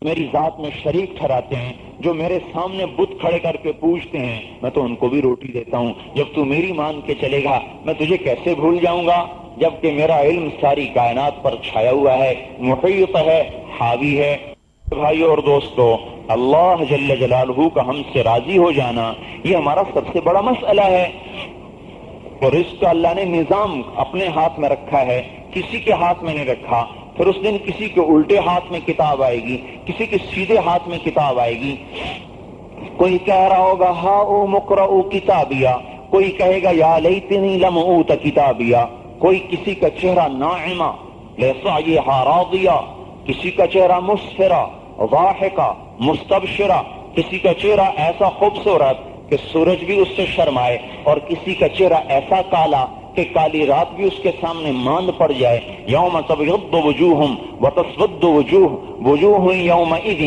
میری ذات میں شریک ٹھہراتے ہیں، جو میرے سامنے بت کھڑے کر کے پوچھتے ہیں، میں تو ان کو بھی روٹی دیتا ہوں۔ جب تو میری مان کے چلے گا میں تجھے کیسے بھول جاؤں گا، جبکہ میرا علم ساری کائنات پر چھایا ہوا ہے، محیط ہے، حاوی ہے۔ بھائیو اور دوستو، اللہ جل جلالہ کا ہم سے راضی ہو جانا یہ ہمارا سب سے بڑا مسئلہ ہے، اور اس کا اللہ نے نظام اپنے ہاتھ میں رکھا ہے، کسی کے ہاتھ میں نہیں رکھا۔ پھر اس دن کسی کے الٹے ہاتھ میں کتاب آئے گی، کسی کے سیدھے ہاتھ میں کتاب آئے گی۔ کوئی کہہ رہا ہوگا ہاؤ مقرؤ کتابیا، کوئی کہے گا یا لیتنی لم اوت کتابیا، کوئی کسی کا چہرہ ناعمہ لسعیہا راضیہ، کسی کا چہرہ مسفرہ ضاحکہ مستبشرہ، کسی کا چہرہ ایسا خوبصورت کہ سورج بھی اس سے شرمائے، اور کسی کا چہرہ ایسا کالا کہ کالی رات بھی اس کے سامنے ماند پڑ جائے۔ یوم تبیض وجوہ وتسود وجوہ، وجوہ یومئذ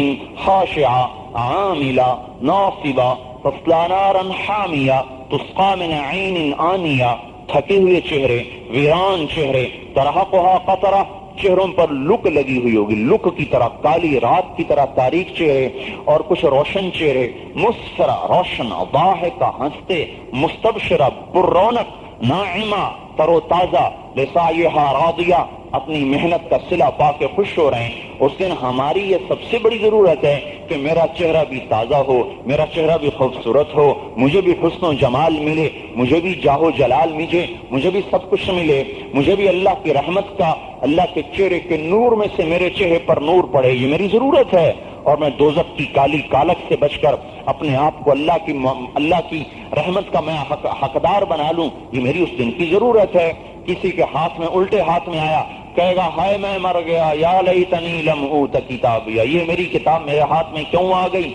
خاشعہ عاملہ ناصبہ تصلی نارا حامیہ تسقی من عین آنیہ، تھکے ہوئے چہرے، ویران چہرے، ترہقہا قطرہ، چہروں پر لک لگی ہوئی ہوگی، لک کی طرح، کالی رات کی طرح تاریک چہرے، اور کچھ روشن چہرے، مسفرہ روشن، ضاحکہ ہنستے، مستبشرہ پررونق، ناعمہ تر و تازہ، لسعیہا راضیہ اپنی محنت کا صلہ پا کے خوش ہو رہے ہیں۔ اس دن ہماری یہ سب سے بڑی ضرورت ہے کہ میرا چہرہ بھی تازہ ہو، میرا چہرہ بھی خوبصورت ہو، مجھے بھی حسن و جمال ملے، مجھے بھی جاہ و جلال ملے، مجھے بھی سب کچھ ملے، مجھے بھی اللہ کی رحمت کا، اللہ کے چہرے کے نور میں سے میرے چہرے پر نور پڑے، یہ میری ضرورت ہے، اور میں دوزخ کی کالی کالک سے بچ کر اپنے آپ کو اللہ کی رحمت کا میں حقدار بنا لوں، یہ میری اس دن کی ضرورت ہے۔ کسی کے ہاتھ میں الٹے ہاتھ میں آیا، کہے گا ہائے میں مر گیا، یا لیتنی لم اوت کتابیا، یہ میری کتاب میرے ہاتھ میں کیوں آ گئی؟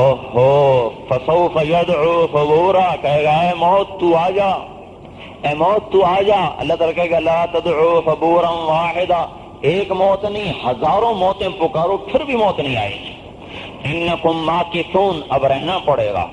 اوہو فسوف یدعو ثبورا، کہے گا اے موت تو آ جا، اے موت تو آ جا۔ اللہ تعالیٰ کہے گا لا تدعو ثبورا واحدا، ایک موت نہیں ہزاروں موتیں پکارو پھر بھی موت نہیں آئے گی۔ انکم ماکثون، اب رہنا پڑے گا،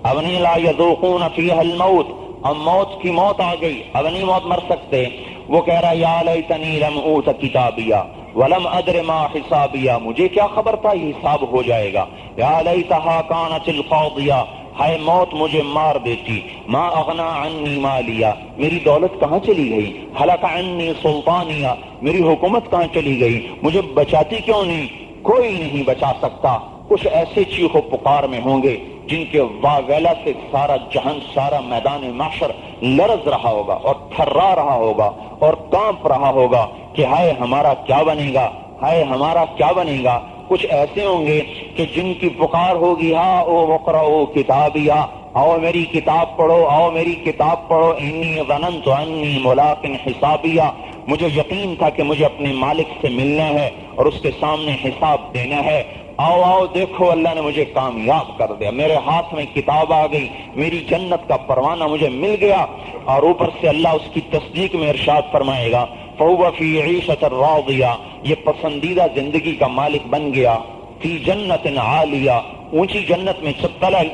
اب نہیں لا یذوقون فیہا الموت، اب موت کی موت آ گئی، اب نہیں موت مر سکتے۔ وہ کہہ رہا یا لیتنی لم اوت کتابیا ولم ادر ما حسابیا، مجھے کیا خبر تھا یہ حساب ہو جائے گا۔ یا لیتہا کانت القاضیہ، ہائے موت مجھے مار دیتی، ما اغنا عنی مالیا، میری دولت کہاں چلی گئی، ہلک عنی سلطانیہ، میری حکومت کہاں چلی گئی، مجھے بچاتی کیوں نہیں؟ کوئی نہیں بچا سکتا۔ کچھ ایسے چیخ و پکار میں ہوں گے جن کے واویلا سے سارا جہان، سارا میدان محشر لرز رہا ہوگا اور تھرا رہا ہوگا اور کانپ رہا ہوگا کہ ہائے ہمارا کیا بنے گا، ہائے ہمارا کیا بنے گا۔ کچھ ایسے ہوں گے کہ جن کی پکار ہوگی ہاں او اقرؤ کتابیا، آؤ میری کتاب پڑھو، آؤ میری کتاب پڑھو، انی ظننت انی ملاق حسابیا، مجھے یقین تھا کہ مجھے اپنے مالک سے ملنا ہے اور اس کے سامنے حساب دینا ہے۔ آؤ آؤ دیکھو اللہ نے مجھے کامیاب کر دیا، میرے ہاتھ میں کتاب آ گئی، میری جنت کا پروانہ مجھے مل گیا۔ اور اوپر سے اللہ اس کی تصدیق میں ارشاد فرمائے گا فَهُوَ فِي عِيشَةٍ رَاضِيَةٍ، یہ پسندیدہ زندگی کا مالک بن گیا، فی جنت عالیہ، اونچی جنت میں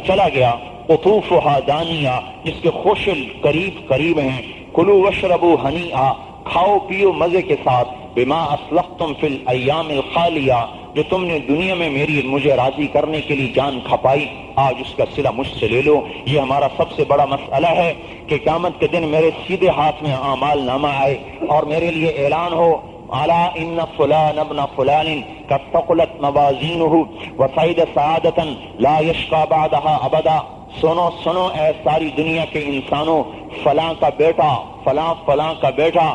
چلا گیا، قطوفها دانیہ، جس کے خوشل قریب قریب ہیں، کلوا واشربوا ہنیئا، کھاؤ پیو مزے کے ساتھ، بما اسلفتم فی الایام الخالیہ، جو تم نے دنیا میں مجھے راضی کرنے کے لیے جان کھپائی، آج اس کا صلہ مجھ سے لے لو۔ یہ ہمارا سب سے بڑا مسئلہ ہے کہ قیامت کے دن میرے سیدھے ہاتھ میں اعمال نامہ آئے اور میرے لیے اعلان ہو الا ان فلان ابن فلان قد ثقلت موازینہ وصعد سعادۃ لا یشقى بعدها ابدا، سنو سنو اے ساری دنیا کے انسانوں، فلاں کا بیٹا، فلاں کا بیٹا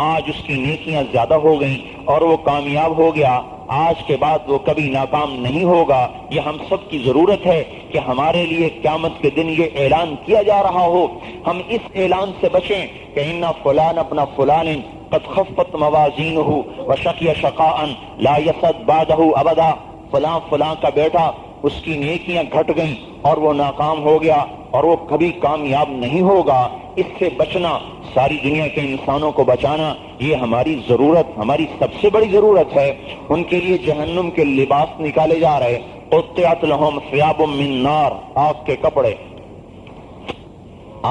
آج اس کی نیکیاں زیادہ ہو گئیں اور وہ کامیاب ہو گیا، آج کے بعد وہ کبھی ناکام نہیں ہوگا۔ یہ ہم سب کی ضرورت ہے کہ ہمارے لیے قیامت کے دن یہ اعلان کیا جا رہا ہو، ہم اس اعلان سے بچیں کہ ان فلان ابن فلان قد خفت موازینہ وشقی شقاء لا یسعد بعدہ ابدا، فلاں کا بیٹا اس کی نیکیاں گھٹ گئیں اور وہ ناکام ہو گیا اور وہ کبھی کامیاب نہیں ہوگا۔ اس سے بچنا، ساری دنیا کے انسانوں کو بچانا، یہ ہماری ضرورت، ہماری سب سے بڑی ضرورت ہے۔ ان کے لیے جہنم کے لباس نکالے جا رہے، قطعت لہم ثیاب من نار، آگ کے کپڑے،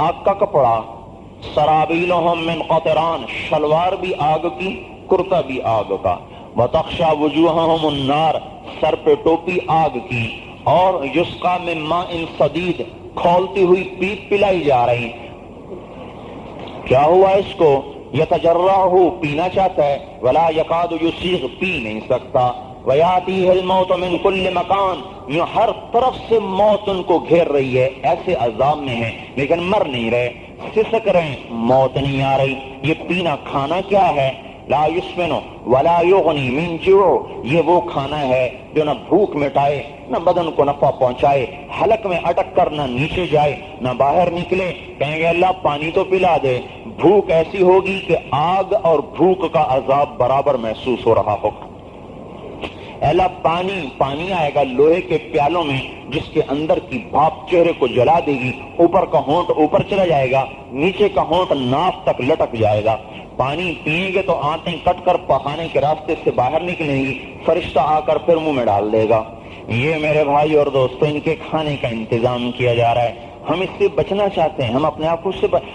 آگ کا کپڑا، سرابیلہم من قطران، شلوار بھی آگ کی، کرتا بھی آگ کا، وتخشى وجوههم النار، سر پہ ٹوپی آگ کی، اور یسقى من ماء صدید، کھولتی ہوئی پیپ پلائی جا رہی. کیا ہوا اس کو؟ یتجرعہ، پینا چاہتا ہے، ولا یکاد یسیغ، پی نہیں سکتا. ویاتیہ الموت من کل مکان، یوں ہر طرف سے موت ان کو گھیر رہی ہے، ایسے عذاب میں ہیں لیکن مر نہیں رہے، سسک رہے، موت نہیں آ رہی. یہ پینا کھانا کیا ہے؟ لا یسمن ولا یغنی من جوع، یہ وہ کھانا ہے جو نہ بھوک مٹائے نہ بدن کو نفع پہنچائے، حلق میں اٹک کر نہ نیچے جائے نہ باہر نکلے. کہیں گے اللہ پانی تو پلا دے، بھوک ایسی ہوگی کہ آگ اور بھوک کا عذاب برابر محسوس ہو رہا ہوگا. اللہ پانی آئے گا لوہے کے پیالوں میں، جس کے اندر کی بھاپ چہرے کو جلا دے گی، اوپر کا ہونٹ اوپر چلا جائے گا، نیچے کا ہونٹ ناف تک لٹک جائے گا. پانی پئیں گے تو آنتیں کٹ کر پخانے کے راستے سے باہر نکلیں گی، فرشتہ آ کر پھر منہ میں ڈال دے گا. یہ میرے بھائی اور دوستو ان کے کھانے کا انتظام کیا جا رہا ہے. ہم اس سے بچنا چاہتے ہیں، ہم اپنے آپ کو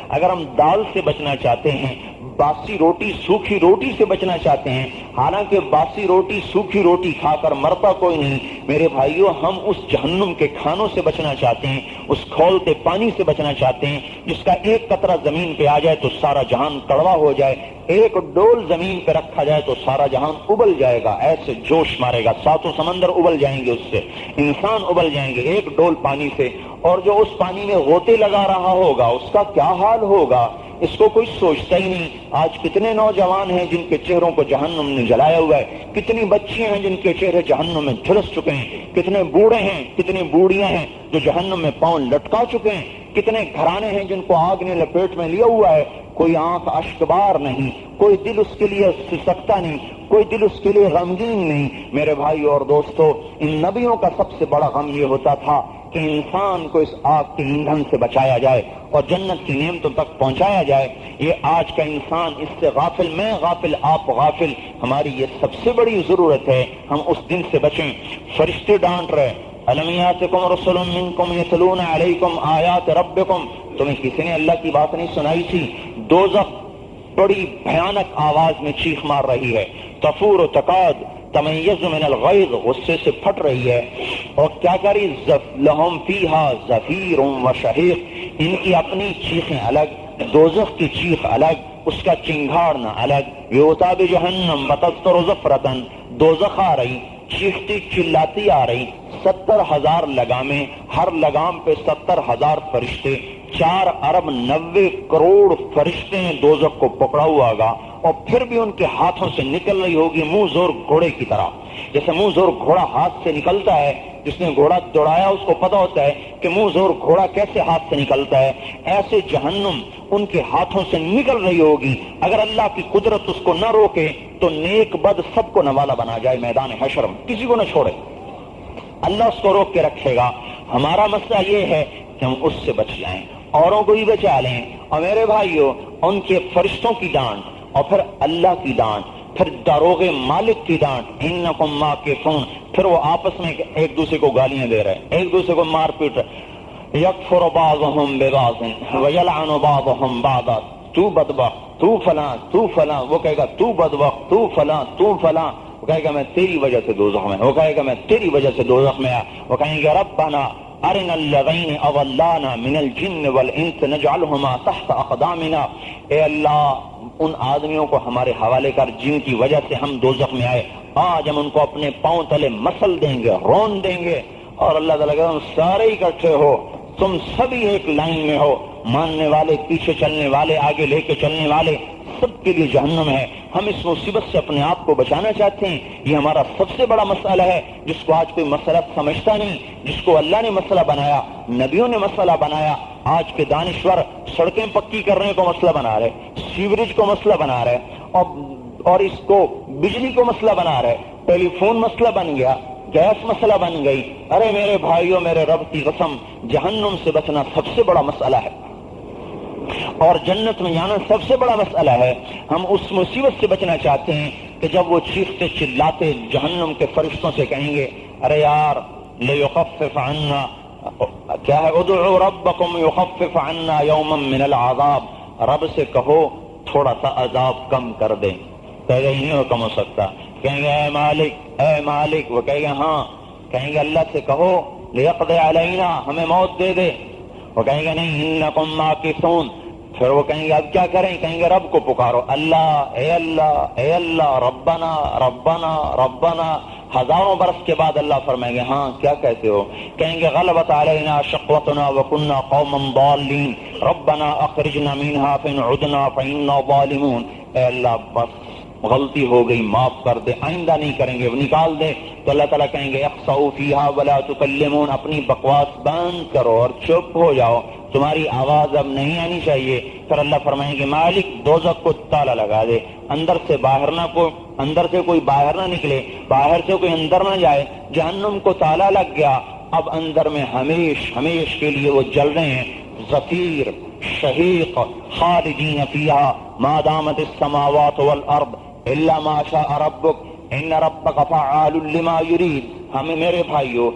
اگر ہم دال سے بچنا چاہتے ہیں، باسی روٹی سوکھی روٹی سے بچنا چاہتے ہیں، حالانکہ باسی روٹی سوکھی روٹی کھا کر مرتا کوئی نہیں میرے بھائیوں، ہم اس جہنم کے کھانوں سے بچنا چاہتے ہیں، اس کھولتے پانی سے بچنا چاہتے ہیں جس کا ایک قطرہ زمین پہ آ جائے تو سارا جہان کڑوا ہو جائے، ایک ڈول زمین پہ رکھا جائے تو سارا جہان ابل جائے گا، ایسے جوش مارے گا، ساتوں سمندر ابل جائیں گے، اس سے انسان ابل جائیں گے ایک ڈول پانی سے. اور جو اس پانی میں غوطے لگا رہا ہوگا اس کا کیا حال ہوگا، اس کو کوئی سوچتا ہی نہیں. آج کتنے نوجوان ہیں جن کے چہروں کو جہنم نے جلایا ہوا ہے، کتنی بچیاں ہیں جن کے چہرے جہنم میں جھلس چکے ہیں، کتنے بوڑھے ہیں، کتنی بوڑھیاں ہیں جو جہنم میں پاؤں لٹکا چکے ہیں، کتنے گھرانے ہیں جن کو آگ نے لپیٹ میں لیا ہوا ہے. کوئی آنکھ اشکبار نہیں، کوئی دل اس کے لیے سسکتا نہیں، کوئی دل اس کے لیے غمگین نہیں. میرے بھائی اور دوستو، ان نبیوں کا سب سے بڑا غم یہ ہوتا تھا کہ انسان کو اس آگ کے ایندھن سے بچایا جائے اور جنت کی نعمتوں تک پہنچایا جائے. یہ آج کا انسان اس سے غافل، میں غافل، آپ غافل، ہماری یہ سب سے بڑی ضرورت ہے، ہم اس دن سے بچیں. فرشتے ڈانٹ رہے، الم یاتکم رسل منکم یتلون علیکم آیات ربکم، تمہیں کسی نے اللہ کی بات نہیں سنائی تھی؟ دوزخ بڑی بھیانک آواز میں چیخ مار رہی ہے، تفور و تقاد تمیز من الغیظ، غصے سے پھٹ رہی ہے. اور کیا کری؟ لہم فیہا زفیر و شہیق، ان کی اپنی چیخیں الگ، دوزخ کی چیخ الگ، اس کا چنگھاڑنا الگ. یوتا بجہنم بتذکر زفرتن، دوزخ آ رہی، چیختی چلاتی آ رہی، 70,000 لگامیں، ہر لگام پہ 70,000 فرشتے، 4 ارب 90 کروڑ فرشتے ہیں دوزخ کو پکڑا ہوا ہوگا، اور پھر بھی ان کے ہاتھوں سے نکل رہی ہوگی منہ زور گھوڑے کی طرح. جیسے منہ زور گھوڑا ہاتھ سے نکلتا ہے، جس نے گھوڑا دوڑایا اس کو پتا ہوتا ہے کہ منہ زور گھوڑا کیسے ہاتھ سے نکلتا ہے، ایسے جہنم ان کے ہاتھوں سے نکل رہی ہوگی. اگر اللہ کی قدرت اس کو نہ روکے تو نیک بد سب کو نوالا بنا جائے میدان حشر میں، کسی کو نہ چھوڑے، اللہ اس کو روک کے رکھے گا. ہمارا مسئلہ یہ ہے کہ ہم اس سے بچ جائیں، اوروں کو بھی بچا لیں. اور میرے بھائیوں، ان کے فرشتوں کی ڈانٹ اور پھر اللہ کی ڈانٹ، پھر داروغ مالک کی ڈانٹ، انکم ماکثون، پھر وہ آپس میں ایک دوسرے کو گالیاں دے رہے، ایک دوسرے کو مار پیٹ رہے. یکفر بعضهم ببعض ویلعن بعضهم بعضا، تو بدبخت، تو فلاں، تو فلاں، وہ کہے گا تو بدبخت، تو فلاں، تو فلاں، وہ کہے گا میں تیری وجہ سے دوزخ میں، وہ کہے گا میں تیری وجہ سے دوزخ میں آیا. وہ کہیں گے ربنا ارنا الذین اضلانا من الجن والانس نجعلهما تحت اقدامنا، اے اللہ ان آدمیوں کو ہمارے حوالے کر جن کی وجہ سے ہم دوزخ میں آئے، آج ہم ان کو اپنے پاؤں تلے مسل دیں گے، رون دیں گے. اور اللہ تعالیٰ کہتا ہے تم سارے اکٹھے ہو، تم سبھی ایک لائن میں ہو، ماننے والے، پیچھے چلنے والے، آگے لے کے چلنے والے، سب کے لیے جہنم ہے. ہم اس مصیبت سے اپنے آپ کو بچانا چاہتے ہیں. یہ ہمارا سب سے بڑا مسئلہ ہے جس کو آج کوئی مسئلہ سمجھتا نہیں، جس کو اللہ نے مسئلہ بنایا، نبیوں نے مسئلہ بنایا. آج کے دانشور سڑکیں پکی کرنے کو مسئلہ بنا رہے، سیوریج کو مسئلہ بنا رہے، اور اس کو بجلی کو مسئلہ بنا رہے، ٹیلی فون مسئلہ بن گیا، گیس مسئلہ بن گئی. ارے میرے بھائیوں، میرے رب کی قسم، جہنم سے بچنا سب سے بڑا مسئلہ ہے اور جنت میں جانا سب سے بڑا مسئلہ ہے. ہم اس مصیبت سے بچنا چاہتے ہیں کہ جب وہ چیختے چلاتے جہنم کے فرشتوں سے کہیں گے ارے یار لیخفف عنا، کیا ہے، ادعوا ربکم یخفف عنا یوما من العذاب، رب سے کہو تھوڑا سا عذاب کم کر دیں. کہے گا یہ نہیں کم ہو سکتا، کہیں گے اے مالک اے مالک، وہ کہیں گے ہاں، کہیں گے اللہ سے کہو لیقضی علینا، ہمیں موت دے دے، وہ کہیں گے نہیں انکم ماکثون، پھر وہ کہیں گے اب کیا کریں، کہیں گے رب کو پکارو، اللہ اے اللہ اے اللہ، ربنا ربنا ربنا، ہزاروں برس کے بعد اللہ فرمائیں گے ہاں کیا کہتے ہو، کہیں گے غلبت علینا شقوتنا وکنا قوما ضالین ربنا اخرجنا منها فإن عدنا فإنا ظالمون، اے اللہ بس غلطی ہو گئی معاف کر دے، آئندہ نہیں کریں گے، نکال دے، تو اللہ تعالیٰ کہیں گے اخسؤوا فیہا ولا تکلمون، اپنی بکواس بند کرو اور چپ ہو جاؤ، تمہاری آواز اب نہیں آنی چاہیے۔ پھر اللہ فرمائیں گے مالک دوزخ کو تالا لگا دے، اندر سے کوئی باہر نہ نکلے، باہر سے کوئی اندر نہ جائے، جہنم کو تالا لگ گیا، اب اندر میں ہمیش کے لیے وہ جل رہے ہیں، زفیر شہیق خالدین فیہا ما دامت السماوات والارض الا ما شاء ربک ان ربک فعال لما یرید۔ ہمیں میرے بھائیو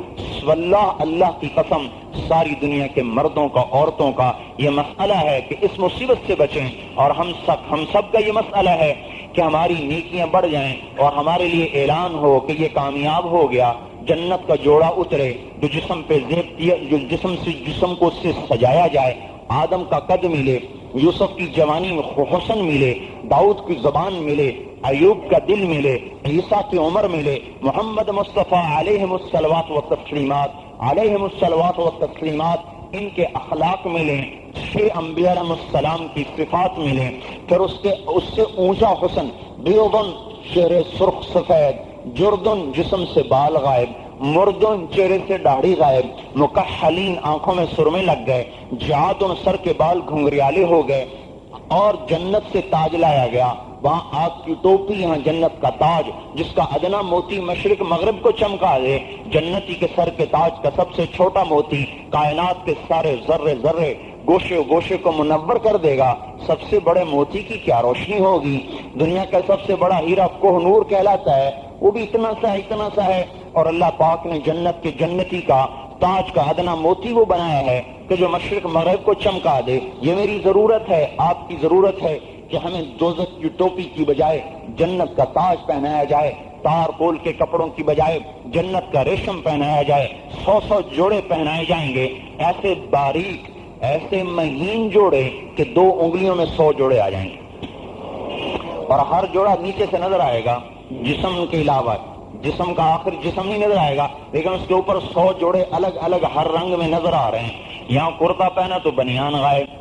واللہ اللہ کی قسم ساری دنیا کے مردوں کا عورتوں کا یہ مسئلہ ہے کہ اس مصیبت سے بچیں، اور ہم سب کا یہ مسئلہ ہے کہ ہماری نیکیاں بڑھ جائیں اور ہمارے لیے اعلان ہو کہ یہ کامیاب ہو گیا، جنت کا جوڑا اترے، جو جسم پہ زیب کیا، جو جسم کو اس سے سجایا جائے، آدم کا قد ملے، یوسف کی جوانی میں حسن ملے، داؤد کی زبان ملے، ایوب کا دل ملے، عیسیٰ کی عمر ملے، محمد مصطفیٰ علیہم الصلوات والتسلیمات ان کے اخلاق ملیں، 6 انبیاء علیہ السلام کی صفات ملیں، پھر اس سے اونچا حسن، بیضن چہرے سرخ سفید، جردن جسم سے بال غائب، مردن چہرے سے داڑھی غائب، مکحلین آنکھوں میں سرمے لگ گئے، جعادن سر کے بال گھنگریالے ہو گئے، اور جنت سے تاج لایا گیا، وہاں آگ کی ٹوپی، یہاں جنت کا تاج، جس کا ادنا موتی مشرق مغرب کو چمکا دے، جنتی کے سر کے تاج کا سب سے چھوٹا موتی کائنات کے سارے ذرے ذرے گوشے گوشے کو منور کر دے گا۔ سب سے بڑے موتی کی کیا روشنی ہوگی، دنیا کا سب سے بڑا ہیرا کوہ نور کہلاتا ہے، وہ بھی اتنا سا ہے، اور اللہ پاک نے جنت کے جنتی کا تاج کا ادنا موتی وہ بنایا ہے کہ جو مشرق مغرب کو چمکا دے۔ یہ میری ضرورت ہے، آپ کی ضرورت ہے کہ ہمیں دوزخ کی ٹوپی کی بجائے جنت کا تاج پہنایا جائے، تار پول کے کپڑوں کی بجائے جنت کا ریشم پہنایا جائے، 100 جوڑے پہنائے جائیں گے، ایسے باریک ایسے مہین جوڑے کہ 2 انگلیوں میں 100 جوڑے آ جائیں گے، اور ہر جوڑا نیچے سے نظر آئے گا، جسم کے علاوہ، جسم کا آخر جسم نہیں نظر آئے گا، لیکن اس کے اوپر 100 جوڑے الگ الگ ہر رنگ میں نظر آ رہے ہیں۔ یہاں کرتا پہنا تو بنیان غائب،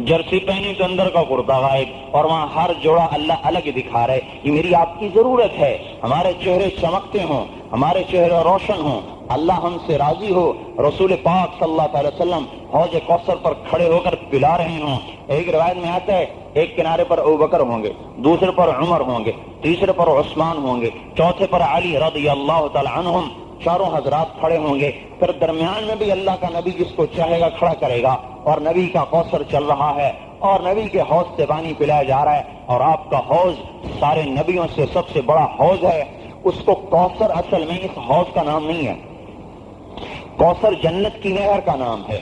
جرسی پہنی تو اندر کا کرتا غائب، اور وہاں ہر جوڑا اللہ الگ دکھا رہے۔ یہ میری آپ کی ضرورت ہے، ہمارے چہرے چمکتے ہوں، ہمارے چہرے روشن ہوں، اللہ ہم سے راضی ہو، رسول پاک صلی اللہ علیہ وسلم حوض کوثر پر کھڑے ہو کر پلا رہے ہوں۔ ایک روایت میں آتا ہے ایک کنارے پر ابوبکر ہوں گے، دوسرے پر عمر ہوں گے، تیسرے پر عثمان ہوں گے، چوتھے پر علی رضی اللہ تعالی عنہم، چاروں حضرات کھڑے ہوں گے، پھر درمیان میں بھی اللہ کا نبی جس کو چاہے گا کھڑا کرے گا، اور نبی کا کوثر چل رہا ہے، اور نبی کے حوض سے پانی پلایا جا رہا ہے، اور آپ کا حوض سارے نبیوں سے سب سے بڑا حوض ہے۔ اس کو کوثر اصل میں اس حوض کا نام نہیں ہے، کوثر جنت کی نہر کا نام ہے۔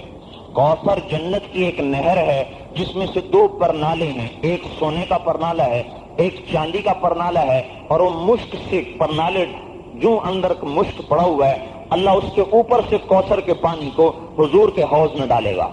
کوثر جنت کی ایک نہر ہے جس میں سے 2 پرنالے ہیں، ایک سونے کا پرنالہ ہے، ایک چاندی کا پرنالہ ہے، اور وہ مشک سے پرنالے جو اندر مشک پڑا ہوا ہے، اللہ اس کے اوپر سے کوثر کے پانی کو حضور کے حوض میں ڈالے گا،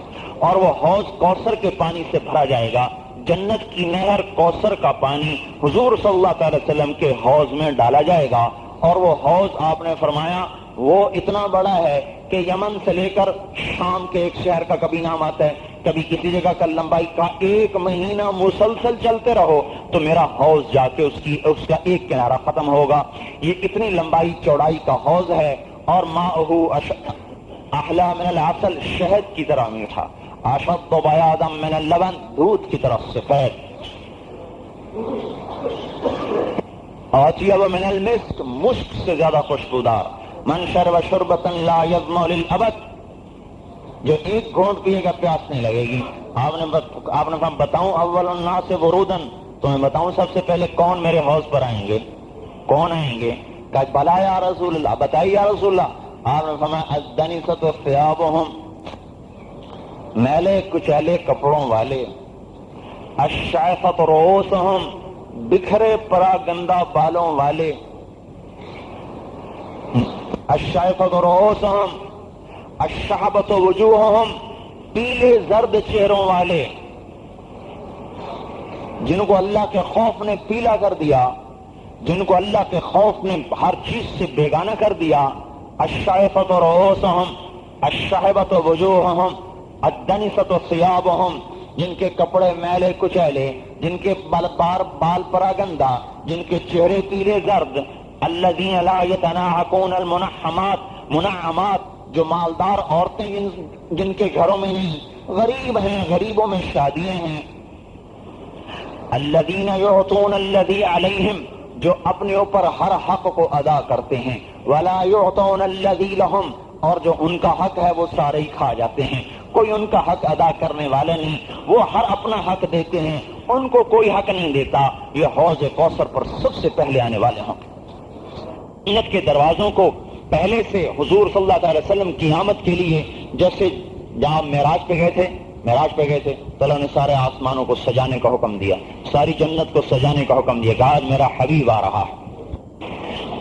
اور وہ حوض کوثر کے پانی سے بھرا جائے گا۔ جنت کی نہر کوثر کا پانی حضور صلی اللہ علیہ وسلم کے حوض میں ڈالا جائے گا، اور وہ حوض آپ نے فرمایا وہ اتنا بڑا ہے کہ یمن سے لے کر شام کے ایک شہر کا کبھی نام آتا ہے، کبھی کسی جگہ کا لمبائی کا 1 مہینہ مسلسل چلتے رہو تو میرا حوض جا کے اس کا ایک کنارہ ختم ہوگا۔ یہ اتنی لمبائی چوڑائی کا حوض ہے، اور ماءہ احلی من العسل، شہد کی طرح میٹھا، اشد بیاضا من اللبن، دودھ کی طرح سفید، اطیب من المسک، مشک سے زیادہ خوشبودار، من شرب شربۃ لا یظمأ للابد، جو ایک گھونٹ پیے گا پیاس نہیں لگے گی۔ آپ نے بتاؤں اول الناس وروداً، تو میں بتاؤں سب سے پہلے کون میرے حوض پر آئیں گے، کون آئیں گے؟ کہ بلا یا رسول اللہ، بتائیے یا رسول اللہ۔ آپ نے فرمایا الدنسۃ ثیابہم، میلے کچیلے کپڑوں والے، الشعثۃ رؤوسہم، بکھرے پرا گندا بالوں والے، الشائفۃ رؤوسہم الشحبۃ وجوہہم، پیلے زرد چہروں والے، جن کو اللہ کے خوف نے پیلا کر دیا، جن کو اللہ کے خوف نے ہر چیز سے بیگانہ کر دیا۔ الشائفۃ رؤوسہم الشحبۃ وجوہہم الدنسۃ ثیابہم، جن کے کپڑے میلے کچیلے، جن کے بال پراگندہ، جن کے چہرے پیلے زرد۔ الذین لا یتناہکون المنعمات، منعمات جو مالدار عورتیں جن کے گھروں میں نہیں، غریب ہیں، غریبوں میں شادیاں ہیں۔ الذین یعطون الذی علیہم، جو اپنے اوپر ہر حق کو ادا کرتے ہیں، ولا یعطون الذی لہم، اور جو ان کا حق ہے وہ سارے ہی کھا جاتے ہیں، کوئی ان کا حق ادا کرنے والا نہیں، وہ ہر اپنا حق دیتے ہیں، ان کو کوئی حق نہیں دیتا۔ یہ حوض کوثر پر سب سے پہلے آنے والے ہیں۔ جنت کے دروازوں کو پہلے سے حضور صلی اللہ علیہ وسلم کی آمد کے لیے، جیسے جہاں معراج پہ گئے تھے تو اللہ نے سارے آسمانوں کو سجانے کا حکم دیا، ساری جنت کو سجانے کا حکم دیا کہ آج میرا حبیب آ رہا ہے،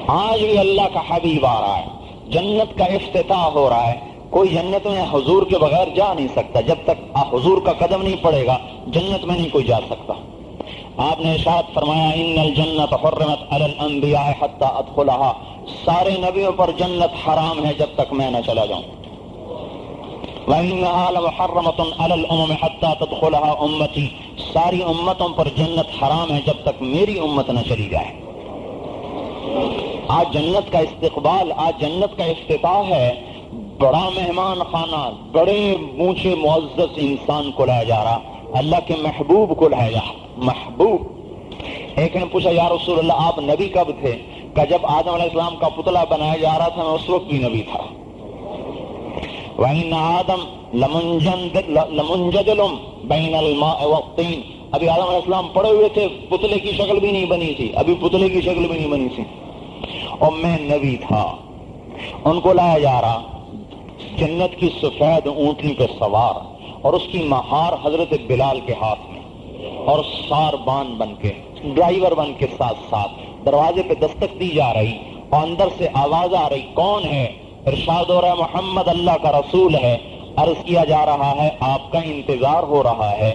آج بھی اللہ کا حبیب آ رہا ہے، جنت کا افتتاح ہو رہا ہے۔ کوئی جنت میں حضور کے بغیر جا نہیں سکتا، جب تک حضور کا قدم نہیں پڑے گا جنت میں نہیں کوئی جا سکتا۔ آپ نے ارشاد فرمایا ان الجنت حرمت علی الانبیاء حتی ادخلها، سارے نبیوں پر جنت حرام ہے جب تک میں نہ چلا جاؤں۔ وَإِنَّهَا لَمُحَرَّمَةٌ عَلَى الْأُمَمِ حَتَّى تَدْخُلَهَا أُمَّتِي، ساری امتوں پر جنت حرام ہے جب تک میری امت نہ چلی جائے۔ آج جنت کا استقبال، آج جنت کا افتتاح ہے، بڑا مہمان خانہ، بڑے اونچے معزز انسان کو لایا جا رہا، اللہ کے محبوب کو لایا جا رہا۔ محبوب، ایک نے پوچھا یا رسول اللہ آپ نبی کب تھے؟ کہ جب آدم علیہ السلام کا پتلا بنایا جا رہا تھا میں اس وقت بھی نبی تھا۔ وَإِنَّ آدَمَ لَمُنْجَدِلٌ بَيْنَ الْمَاءِ وَالطِّينِ، ابھی آدم علیہ السلام پڑے ہوئے تھے، پتلے کی شکل بھی نہیں بنی تھی، ابھی پتلے کی شکل بھی نہیں بنی تھی، اور میں نبی تھا۔ ان کو لایا جا رہا جنت کی سفید اونٹنی پہ سوار، اور اس کی مہار حضرت بلال کے ہاتھ میں، اور ساربان بن کے، ڈرائیور بن کے ساتھ ساتھ دروازے پہ دستک دی جا رہی، اور اندر سے آواز آ رہی کون ہے؟ ارشاد ہو رہا ہے محمد اللہ کا رسول ہے۔ عرض کیا جا رہا ہے آپ کا انتظار ہو رہا ہے،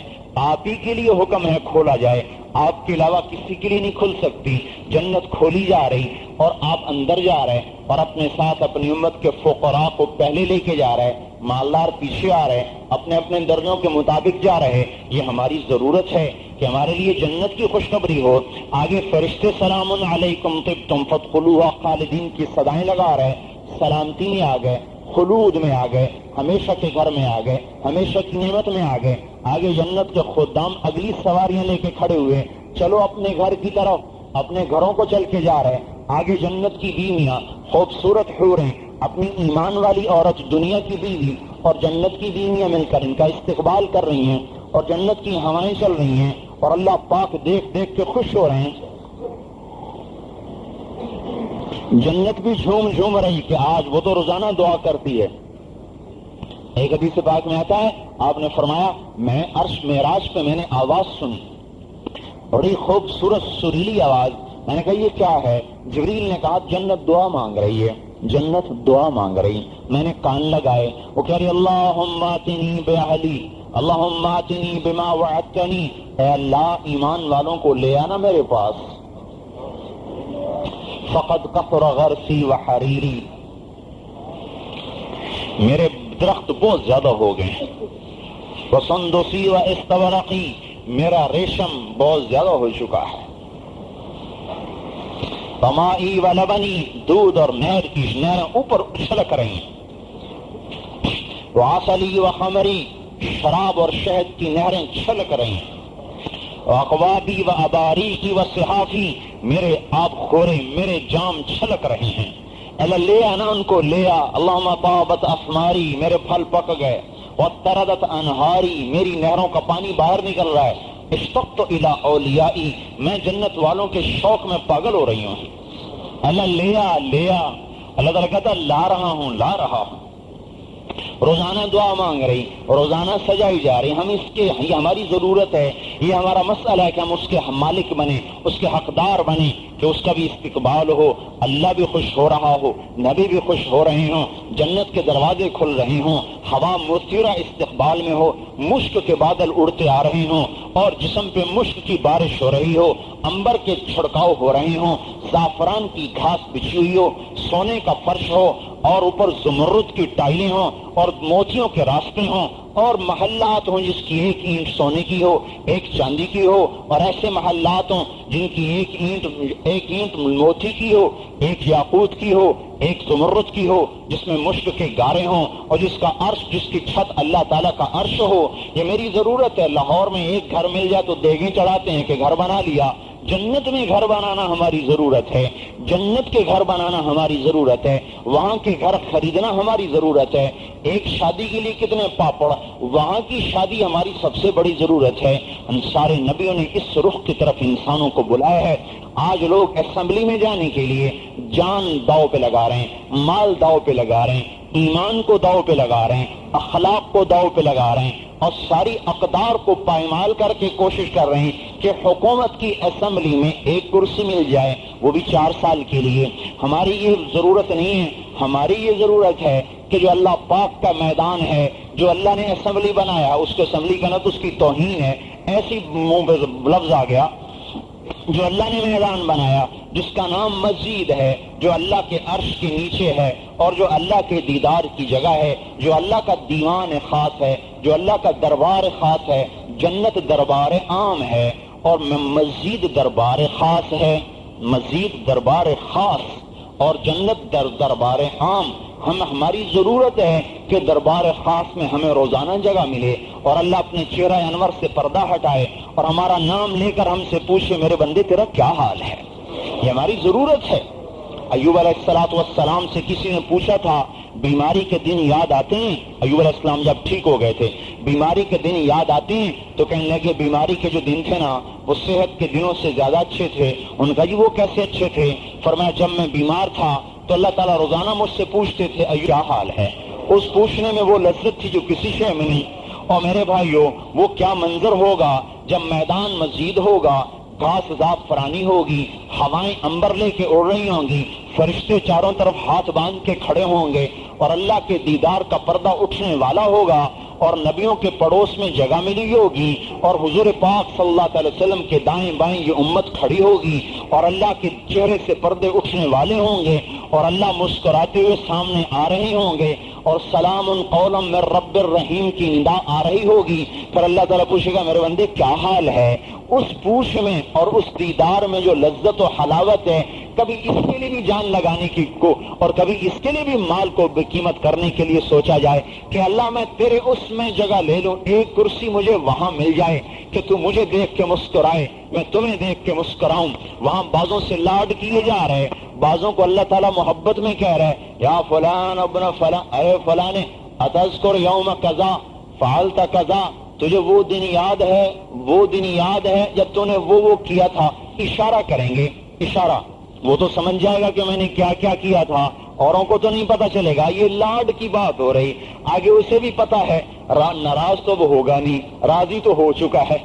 آپ ہی کے لیے حکم ہے کھولا جائے، آپ کے علاوہ کسی کے لیے نہیں کھل سکتی۔ جنت کھولی جا رہی اور آپ اندر جا رہے، اور اپنے ساتھ اپنی امت کے فقراء کو پہلے لے کے جا رہے، مالدار پیچھے آ رہے، اپنے اپنے درجوں کے مطابق جا رہے۔ یہ ہماری ضرورت ہے کہ ہمارے لیے جنت کی خوشخبری ہو۔ آگے فرشتے سلام علیکم طبتم فادخلوها خالدین کی صدائیں لگا رہے، سلامتی میں آ گئے، خلود میں آ گئے، ہمیشہ کے گھر میں آ گئے، ہمیشہ کی نعمت میں آ گئے۔ آگے جنت کے خدام اگلی سواریاں لے کے کھڑے ہوئے، چلو اپنے گھر کی طرف، اپنے گھروں کو چل کے جا رہے۔ آگے جنت کی بیویاں، خوبصورت حوریں، اپنی ایمان والی عورت دنیا کی بیوی اور جنت کی بیویاں مل کر ان کا استقبال کر رہی ہیں، اور جنت کی ہوائیں چل رہی ہیں، اور اللہ پاک دیکھ دیکھ کے خوش ہو رہے ہیں۔ جنت بھی جھوم جھوم رہی کہ آج وہ تو روزانہ دعا کرتی ہے۔ ایک حدیث پاک میں آتا ہے آپ نے فرمایا میں عرش معراج پہ میں نے آواز سنی، بڑی خوبصورت سریلی آواز۔ میں نے کہا یہ کیا ہے؟ جبریل نے کہا جنت دعا مانگ رہی ہے، جنت دعا مانگ رہی۔ میں نے کان لگائے، وہ کہہ رہی اللہم آتنی باہلی، اللہم آتنی بما وعدتنی، اے اللہ ایمان والوں کو لے آنا میرے پاس۔ فقد کثر غرسی وحریری، میرے درخت بہت زیادہ ہو گئے، وسندسی و استبرقی، میرا ریشم بہت زیادہ ہو چکا ہے، ومائی و لبنی، دودھ اور نہر کی نہریں اوپر چھلک رہی ہیں، وعسلی و خمری، شراب اور شہد کی نہریں چھلک رہی ہیں، واقوابی و اباریکی و صحافی، میرے آب خورے میرے جام چھلک رہے ہیں۔ اللہ لے آنا ان کو لے آ۔ اللہم طابت افماری، میرے پھل پک گئے، وتردت انہاری، میری نہروں کا پانی باہر نکل رہا ہے، اشتقت الی اولیائی، میں جنت والوں کے شوق میں پاگل ہو رہی ہوں۔ اللہ لے آ لے آ، اللہ تعالیٰ کہتا لا رہا ہوں لا رہا ہوں۔ روزانہ دعا مانگ رہی، روزانہ سجائی جا رہی، ہم اس کے، یہ ہماری ضرورت ہے، یہ ہمارا مسئلہ ہے کہ ہم اس کے مالک بنیں، اس کے حقدار بنیں، کہ اس کا بھی استقبال ہو، اللہ بھی خوش ہو رہا ہو، نبی بھی خوش ہو رہے ہوں، جنت کے دروازے کھل رہے ہوں، ہوا مثیرہ استقبال میں ہو، مشک کے بادل اڑتے آ رہے ہوں اور جسم پہ مشک کی بارش ہو رہی ہو، عنبر کے چھڑکاؤ ہو رہے ہوں، زعفران کی گھاس بچھی ہوئی ہو، سونے کا فرش ہو اور اوپر زمرد کی ٹائلیں ہوں اور موتیوں کے راستے ہوں، اور محلات ہوں جس کی ایک اینٹ سونے کی ہو، ایک چاندی کی ہو، اور ایسے محلات ہوں جن کی ایک اینٹ موتی کی ہو، ایک یاقوت کی ہو، ایک زمرد کی ہو، جس میں مشک کے گارے ہوں، اور جس کا عرش، جس کی چھت اللہ تعالیٰ کا عرش ہو۔ یہ میری ضرورت ہے۔ لاہور میں ایک گھر مل جائے تو دیگیں چڑھاتے ہیں کہ گھر بنا لیا۔ جنت میں گھر بنانا ہماری ضرورت ہے، جنت کے گھر بنانا ہماری ضرورت ہے، وہاں کے گھر خریدنا ہماری ضرورت ہے۔ ایک شادی کے لیے کتنے پاپڑ، وہاں کی شادی ہماری سب سے بڑی ضرورت ہے۔ ہم سارے نبیوں نے اس رخ کی طرف انسانوں کو بلایا ہے۔ آج لوگ اسمبلی میں جانے کے لیے جان داؤ پہ لگا رہے ہیں، مال داؤ پہ لگا رہے ہیں، ایمان کو داؤ پہ لگا رہے ہیں، اخلاق کو داؤ پہ لگا رہے ہیں، اور ساری اقدار کو پائمال کر کے کوشش کر رہے ہیں کہ حکومت کی اسمبلی میں ایک کرسی مل جائے، وہ بھی 4 سال کے لیے۔ ہماری یہ ضرورت نہیں ہے، ہماری یہ ضرورت ہے کہ جو اللہ پاک کا میدان ہے، جو اللہ نے اسمبلی بنایا، اس کو اسمبلی کا نہ تو اس کی توہین ہے، ایسی منہ پہ لفظ آ گیا، جو اللہ نے میدان بنایا، جس کا نام مسجد ہے، جو اللہ کے عرش کے نیچے ہے اور جو اللہ کے دیدار کی جگہ ہے، جو اللہ کا دیوان خاص ہے، جو اللہ کا دربار خاص ہے۔ جنت دربار عام ہے اور مسجد دربار خاص ہے، مسجد دربار خاص اور جنت دربار عام۔ ہماری ضرورت ہے کہ دربار خاص میں ہمیں روزانہ جگہ ملے اور اللہ اپنے چہرہ انور سے پردہ ہٹائے اور ہمارا نام لے کر ہم سے پوچھے، میرے بندے تیرا کیا حال ہے؟ یہ ہماری ضرورت ہے۔ ایوب علیہ السلام سے کسی نے پوچھا تھا، بیماری کے دن یاد آتے ہیں؟ ایوب علیہ السلام جب ٹھیک ہو گئے تھے، بیماری کے دن یاد آتے ہیں؟ تو کہنے لگے بیماری کے جو دن تھے نا وہ صحت کے دنوں سے زیادہ اچھے تھے۔ ان کا جی وہ کیسے اچھے تھے؟ فرمایا جب میں بیمار تھا تو اللہ تعالیٰ روزانہ مجھ سے پوچھتے تھے ایوب کیا حال ہے۔ اس پوچھنے میں وہ لذت تھی جو کسی شے میں نہیں۔ اور میرے بھائیو، وہ کیا منظر ہوگا جب میدان مسجد ہوگا، گھاس زعفرانی ہوگی، ہوائیں عنبر لے کے اڑ رہی ہوں گی، فرشتے چاروں طرف ہاتھ باندھ کے کھڑے ہوں گے اور اللہ کے دیدار کا پردہ اٹھنے والا ہوگا، اور نبیوں کے پڑوس میں جگہ ملی ہوگی، اور حضور پاک صلی اللہ علیہ وسلم کے دائیں بائیں یہ امت کھڑی ہوگی، اور اللہ کے چہرے سے پردے اٹھنے والے ہوں گے، اور اللہ مسکراتے ہوئے سامنے آ رہے ہوں گے، اور سلام قولا من رب الرحیم کی ندا آ رہی ہوگی۔ پھر اللہ تعالیٰ پوچھے گا میرے بندے کیا حال ہے؟ اس پوچھ میں اور اس دیدار میں جو لذت و حلاوت ہے، کبھی اس کے لیے بھی جان لگانے کی کو اور کبھی اس کے لیے بھی مال کو بے قیمت کرنے کے لیے سوچا جائے کہ اللہ میں تیرے اس میں جگہ لے لوں، ایک کرسی مجھے وہاں مل جائے کہ تو مجھے دیکھ کے مسکرائے، میں تمہیں دیکھ کے مسکراؤں۔ وہاں بعضوں سے لاڈ کیے جا رہے، بعضوں کو اللہ تعالیٰ محبت میں کہہ رہے، یا فلان ابن فلان، اے فلان اتذکر یوم کذا فعلت کذا، تجھے وہ دن یاد ہے، وہ دن یاد ہے جب تو نے وہ کیا تھا۔ اشارہ کریں گے، اشارہ، وہ تو سمجھ جائے گا کہ میں نے کیا کیا کیا تھا، اوروں کو تو نہیں پتا چلے گا۔ یہ لاڈ کی بات ہو رہی، آگے اسے بھی پتا ہے ناراض تو وہ ہوگا نہیں، راضی تو ہو چکا ہے،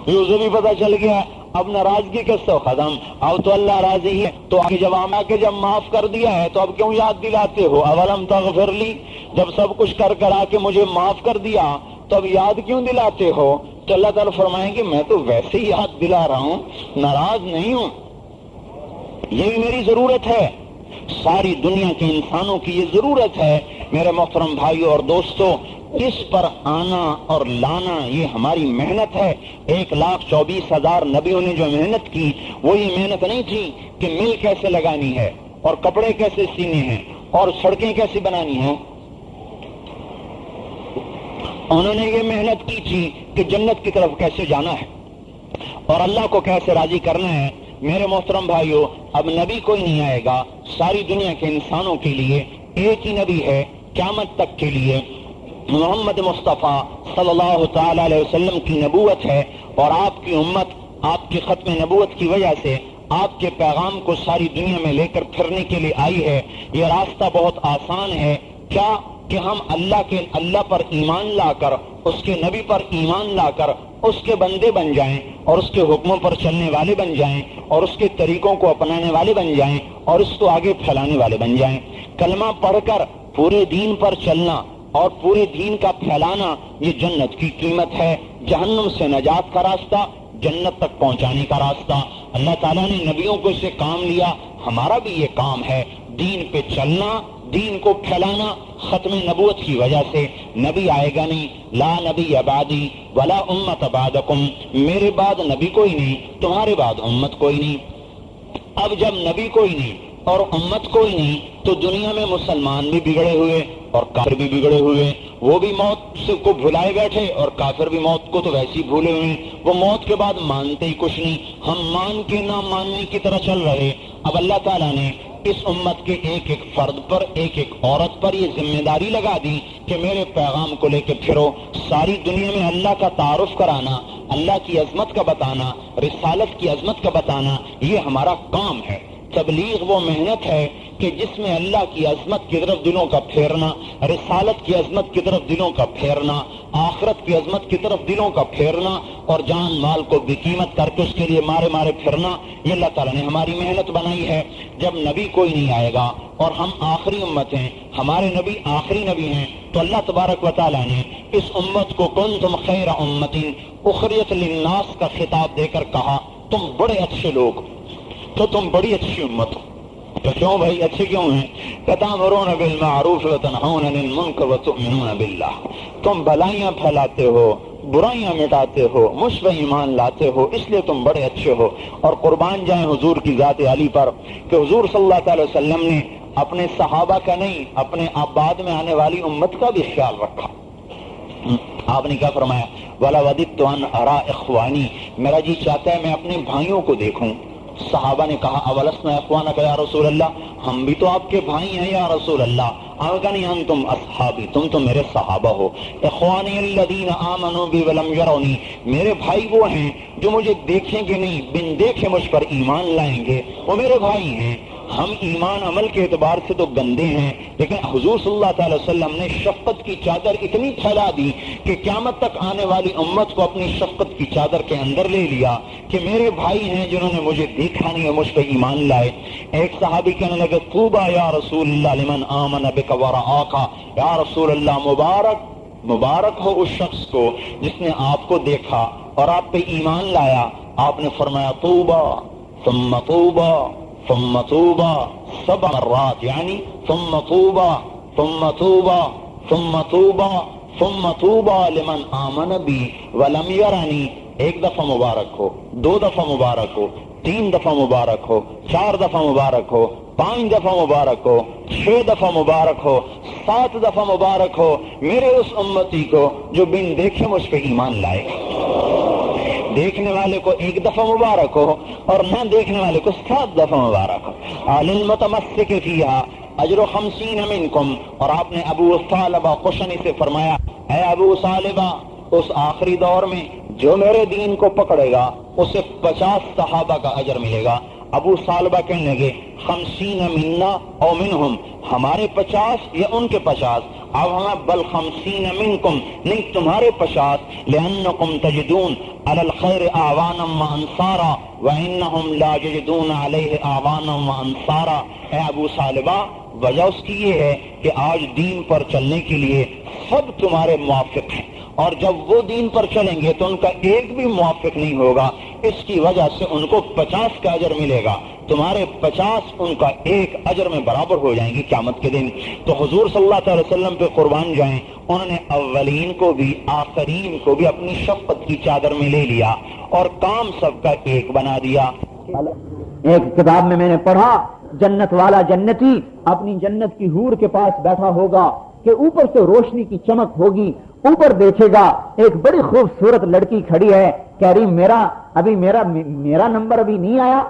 اسے بھی پتا چل گیا اب ناراضگی کس سے ختم، اب تو اللہ راضی ہے۔ تو آگے جب جب معاف کر دیا ہے تو اب کیوں یاد دلاتے ہو؟ اولم تغفر لی، جب سب کچھ کر آ کے مجھے معاف کر دیا تو اب یاد کیوں دلاتے ہو؟ تو اللہ تعالیٰ فرمائیں گے میں تو ویسے ہی یاد دلا رہا ہوں، ناراض نہیں ہوں۔ یہ بھی میری ضرورت ہے، ساری دنیا کے انسانوں کی یہ ضرورت ہے۔ میرے محترم بھائیوں اور دوستوں، اس پر آنا اور لانا یہ ہماری محنت ہے۔ 1,24,000 نبیوں نے جو محنت کی وہ یہ محنت نہیں تھی کہ مل کیسے لگانی ہے اور کپڑے کیسے سینے ہیں اور سڑکیں کیسے بنانی ہیں، انہوں نے یہ محنت کی تھی کہ جنت کی طرف کیسے جانا ہے اور اللہ کو کیسے راضی کرنا ہے۔ میرے محترم بھائیوں، اب نبی کوئی نہیں آئے گا، ساری دنیا کے انسانوں کے لیے ایک ہی نبی ہے قیامت تک کے لیے، محمد مصطفیٰ صلی اللہ تعالی علیہ وسلم کی نبوت ہے، اور آپ کی امت آپ کی ختم نبوت کی وجہ سے آپ کے پیغام کو ساری دنیا میں لے کر پھرنے کے لیے آئی ہے۔ یہ راستہ بہت آسان ہے، کیا کہ ہم اللہ پر ایمان لا کر، اس کے نبی پر ایمان لا کر اس کے بندے بن جائیں اور اس کے حکموں پر چلنے والے بن جائیں اور اس کے طریقوں کو اپنانے والے بن جائیں اور اس کو آگے پھیلانے والے بن جائیں۔ کلمہ پڑھ کر پورے دین پر چلنا اور پورے دین کا پھیلانا یہ جنت کی قیمت ہے، جہنم سے نجات کا راستہ، جنت تک پہنچانے کا راستہ۔ اللہ تعالیٰ نے نبیوں کو اسے کام لیا، ہمارا بھی یہ کام ہے، دین پہ چلنا، دین کو پھیلانا۔ ختم نبوت کی وجہ سے نبی آئے گا نہیں، لا نبی بعدی ولا امت بعدکم، میرے بعد نبی کوئی نہیں، تمہارے بعد امت کوئی نہیں۔ اب جب نبی کوئی نہیں اور امت کوئی نہیں تو دنیا میں مسلمان بھی بگڑے ہوئے اور کافر بھی بگڑے ہوئے، وہ بھی موت کو بھلائے بیٹھے اور کافر بھی موت کو تو ویسے ہی بھولے ہوئے، وہ موت کے بعد مانتے ہی کچھ نہیں، ہم مان کے نہ ماننے کی طرح چل رہے۔ اب اللہ تعالیٰ نے اس امت کے ایک ایک فرد پر، ایک ایک عورت پر یہ ذمہ داری لگا دی کہ میرے پیغام کو لے کے پھرو، ساری دنیا میں اللہ کا تعارف کرانا، اللہ کی عظمت کا بتانا، رسالت کی عظمت کا بتانا، یہ ہمارا کام ہے۔ تبلیغ وہ محنت ہے کہ جس میں اللہ کی عظمت کی طرف دلوں کا پھیرنا، رسالت کی عظمت کی طرف دلوں کا پھیرنا، آخرت کی عظمت کی طرف دلوں کا پھیرنا اور جان مال کو بقیمت کر کے اس کے لیے مارے مارے پھرنا، یہ اللہ تعالیٰ نے ہماری محنت بنائی ہے۔ جب نبی کوئی نہیں آئے گا اور ہم آخری امت ہیں، ہمارے نبی آخری نبی ہیں، تو اللہ تبارک و تعالیٰ نے اس امت کو کنتم خیر امت اخرجت للناس کا خطاب دے کر کہا تم بڑے اچھے لوگ، تو تم بڑی اچھی امت ہو۔ تو کیوں بھائی اچھے کیوں ہیں؟ تأمرون بالمعروف وتنہون عن المنکر وتؤمنون باللہ، تم بھلائیاں پھیلاتے ہو، برائیاں مٹاتے ہو، مجھ پہ ایمان لاتے ہو، اس لیے تم بڑے اچھے ہو۔ اور قربان جائیں حضور کی ذات علی پر کہ حضور صلی اللہ علیہ وسلم نے اپنے صحابہ کا نہیں، اپنے بعد میں آنے والی امت کا بھی خیال رکھا۔ آپ نے کیا فرمایا؟ وَلَا وَدِدْتُ أَنْ أَرَىٰ إِخْوَانِي، میرا جی چاہتا ہے میں اپنے بھائیوں کو دیکھوں۔ صحابہ نے کہا اولسنا اخوانک یا رسول اللہ، ہم بھی تو آپ کے بھائی ہیں یا رسول اللہ۔ آپ کہا نہیں انتم اصحابی، تم تو میرے صحابہ ہو۔ اخوانی الذین آمنوا بی ولم یرونی، میرے بھائی وہ ہیں جو مجھے دیکھیں گے نہیں، بن دیکھے مجھ پر ایمان لائیں گے، وہ میرے بھائی ہیں۔ ہم ایمان عمل کے اعتبار سے تو گندے ہیں، لیکن حضور صلی اللہ تعالی وسلم نے شفقت کی چادر اتنی پھیلا دی کہ قیامت تک آنے والی امت کو اپنی شفقت کی چادر کے اندر لے لیا کہ میرے بھائی ہیں جنہوں نے مجھے دیکھا نہیں اور مجھ پہ ایمان لائے۔ ایک صحابی کہنے لگے طوبی یا رسول اللہ لمن آمن بک ورعاک، یا رسول اللہ مبارک ہو اس شخص کو جس نے آپ کو دیکھا اور آپ پہ ایمان لایا۔ آپ نے فرمایا طوبی ثم طوبی ثم طوبى 7 مرات، یعنی ثم طوبى ثم طوبى ثم طوبى ثم طوبى لمن آمن بی ولم یرنی، ایک دفعہ مبارک ہو، 2 دفعہ مبارک ہو، 3 دفعہ مبارک ہو، 4 دفعہ مبارک ہو، 5 دفعہ مبارک ہو، 6 دفعہ مبارک ہو، 7 دفعہ مبارک ہو میرے اس امتی کو جو بن دیکھے مجھ پہ ایمان لائے۔ دیکھنے والے کو 1 دفعہ مبارک ہو اور نہ دیکھنے والے کو 7 دفعہ مبارک ہو۔ للمتمسک فیہا اجر 50 منکم، اور آپ نے ابو ثعلبہ خشنی سے فرمایا اے ابو ثعلبہ، اس آخری دور میں جو میرے دین کو پکڑے گا اسے 50 صحابہ کا اجر ملے گا۔ ابو ثعلبہ کہنے لگے 50 منا او منہم، ہمارے 50 یا ان کے 50؟ اب ہمیں بل 50 منکم، نہیں تمہارے 50، لأنکم تجدون علی الخیر اعوانا وانصارا وانہم لا یجدون علیہ اعوانا وانصارا۔ اے ابو ثعلبہ، وجہ اس کی یہ ہے کہ آج دین پر چلنے کے لیے سب تمہارے موافق ہیں، اور جب وہ دین پر چلیں گے تو ان کا ایک بھی موافق نہیں ہوگا، اس کی وجہ سے ان کو 50 کا اجر ملے گا، تمہارے 50 ان کا 1 اجر میں برابر ہو جائیں گی قیامت کے دن۔ تو حضور صلی اللہ علیہ وسلم پہ قربان جائیں، انہوں نے اولین کو بھی آخرین کو بھی اپنی شفقت کی چادر میں لے لیا اور کام سب کا ایک بنا دیا۔ ایک کتاب میں نے پڑھا جنت والا جنتی اپنی جنت کی حور کے پاس بیٹھا ہوگا کہ اوپر سے روشنی کی چمک ہوگی، اوپر دیکھے گا ایک بڑی خوبصورت لڑکی کھڑی ہے، کہہ رہی میرا نمبر ابھی نہیں آیا،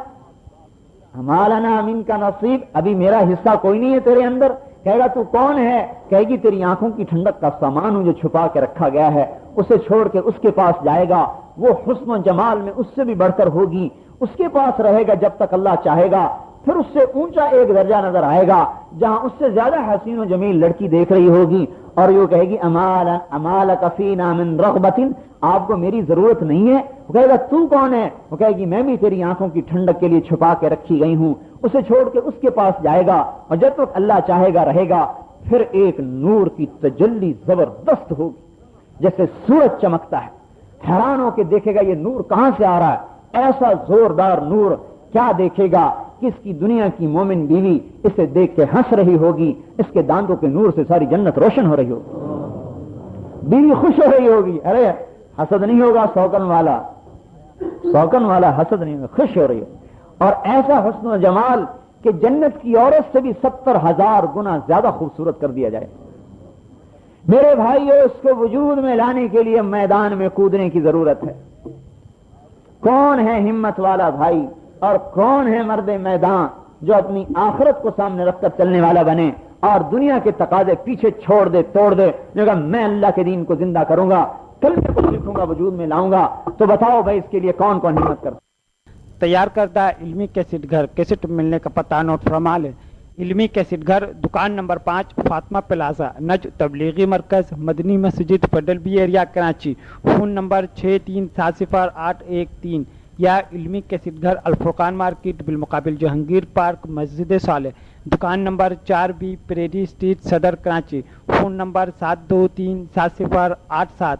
ہمالانا امین کا نصیب، ابھی میرا حصہ کوئی نہیں ہے تیرے اندر۔ کہے گا تو کون ہے؟ کہے گی تیری آنکھوں کی ٹھنڈک کا سامان ہوں جو چھپا کے رکھا گیا ہے۔ اسے چھوڑ کے اس کے پاس جائے گا، وہ حسن و جمال میں اس سے بھی بڑھ کر ہوگی، اس کے پاس رہے گا جب تک اللہ چاہے گا۔ پھر اس سے اونچا ایک درجہ نظر آئے گا جہاں اس سے زیادہ حسین و جمیل لڑکی دیکھ رہی ہوگی اور یہ کہے گی امالک فینا من رغبت، آپ کو میری ضرورت نہیں ہے؟ وہ کہے گا تو کون ہے؟ وہ کہے گی میں بھی تیری آنکھوں کی ٹھنڈک کے لیے چھپا کے رکھی گئی ہوں۔ اسے چھوڑ کے اس کے پاس جائے گا اور جب تک اللہ چاہے گا رہے گا۔ پھر ایک نور کی تجلی زبردست ہوگی جیسے سورج چمکتا ہے، حیران ہو کے دیکھے گا یہ نور کہاں سے آ رہا ہے، ایسا زوردار نور کیا دیکھے گا کہ اس کی دنیا کی مومن بیوی اسے دیکھ کے ہنس رہی ہوگی، اس کے دانتوں کے نور سے ساری جنت روشن ہو رہی ہوگی، بیوی خوش ہو رہی ہوگی، ارے حسد نہیں ہوگا، سوکن والا حسد نہیں ہوگا، خوش ہو رہی ہو، اور ایسا حسن و جمال کہ جنت کی عورت سے بھی 70,000 گنا زیادہ خوبصورت کر دیا جائے۔ میرے بھائیو، اس کو وجود میں لانے کے لیے میدان میں کودنے کی ضرورت ہے۔ کون ہے ہمت والا بھائی اور کون ہے مرد میدان جو اپنی آخرت کو سامنے رکھ کر چلنے والا بنے اور دنیا کے تقاضے پیچھے چھوڑ دے، توڑ دے، جو کہ میں اللہ کے دین کو زندہ کروں گا، کلمے کو سیکھوں گا، وجود میں لاؤں گا؟ تو بتاؤ بھائی، اس کے لیے کون کون ہمت کرتا؟ تیار کردہ علمی کیسٹ گھر، کیسٹ ملنے کا پتہ نوٹ فرما لیں۔ علمی کیسٹ گھر، دکان نمبر 5، فاطمہ پلازا، نج تبلیغی مرکز، مدنی مسجد، پڈل B area, Karachi. Phone number 63708113، یا علمی کیسٹ گھر، الفرقان مارکیٹ، بالمقابل جہانگیر پارک، مسجد صالح، دکان نمبر 4B، پریری اسٹریٹ، صدر، کراچی۔ Phone number 7237087087۔